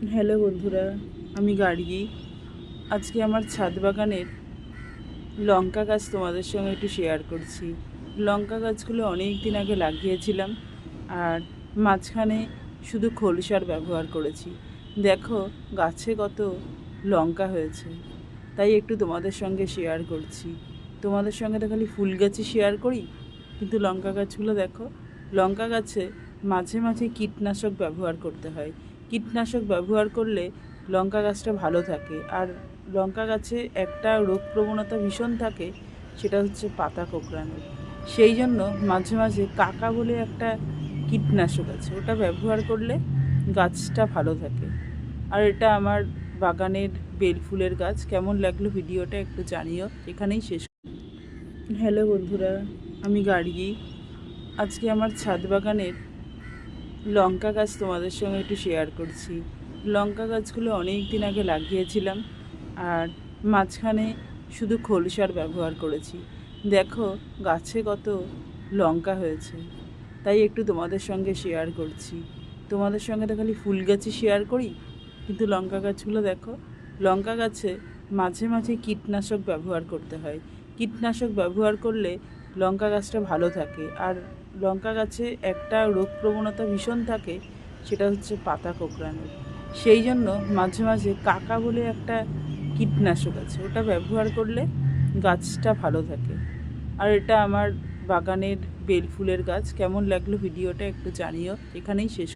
Hello বন্ধুরা, আমি গার্গী। আজকে আমার ছাদ বাগানের লঙ্কা গাছ তোমাদের সঙ্গে একটু শেয়ার করছি। লঙ্কা গাছগুলো অনেক দিন আগে লাগিয়েছিলাম, আর মাঝখানে শুধু খোল সার ব্যবহার করেছি। দেখো গাছে কত লঙ্কা হয়েছে, তাই একটু তোমাদের সঙ্গে শেয়ার করছি। তোমাদের সঙ্গে তো খালি ফুল গাছই শেয়ার করি, কিন্তু লঙ্কা গাছগুলো দেখো। লঙ্কা গাছে মাঝে মাঝে কীটনাশক ব্যবহার করতে হয়। কীটনাশক ব্যবহার করলে লঙ্কা গাছটা ভালো থাকে। আর লঙ্কা গাছে একটা রোগ প্রবণতা ভীষণ থাকে, সেটা হচ্ছে পাতা কোঁকড়ানোর। সেই জন্য মাঝে মাঝে কাকা বলে একটা কীটনাশক আছে, ওটা ব্যবহার করলে গাছটা ভালো থাকে। আর এটা আমার বাগানের বেল ফুলের গাছ। কেমন লাগলো ভিডিওটা একটু জানিও। এখানেই শেষ। হ্যালো বন্ধুরা, আমি গার্গী। আজকে আমার ছাদ বাগানের লঙ্কা গাছ তোমাদের সঙ্গে একটু শেয়ার করছি। লঙ্কা গাছগুলো অনেক দিন আগে লাগিয়েছিলাম, আর মাঝখানে শুধু খোল সার ব্যবহার করেছি। দেখো গাছে কত লঙ্কা হয়েছে, তাই একটু তোমাদের সঙ্গে শেয়ার করছি। তোমাদের সঙ্গে তো খালি ফুল গাছই শেয়ার করি, কিন্তু লঙ্কা গাছগুলো দেখো। লঙ্কা গাছে মাঝে মাঝে কীটনাশক ব্যবহার করতে হয়। কীটনাশক ব্যবহার করলে লঙ্কা গাছটা ভালো থাকে। আর লঙ্কা গাছে একটা রোগ প্রবণতা ভীষণ থাকে, সেটা হচ্ছে পাতা কোঁকড়ানোর। সেই জন্য মাঝে মাঝে কাকা বলে একটা কীটনাশক আছে, ওটা ব্যবহার করলে গাছটা ভালো থাকে। আর এটা আমার বাগানের বেল ফুলের গাছ। কেমন লাগলো ভিডিওটা একটু জানিও। এখানেই শেষ।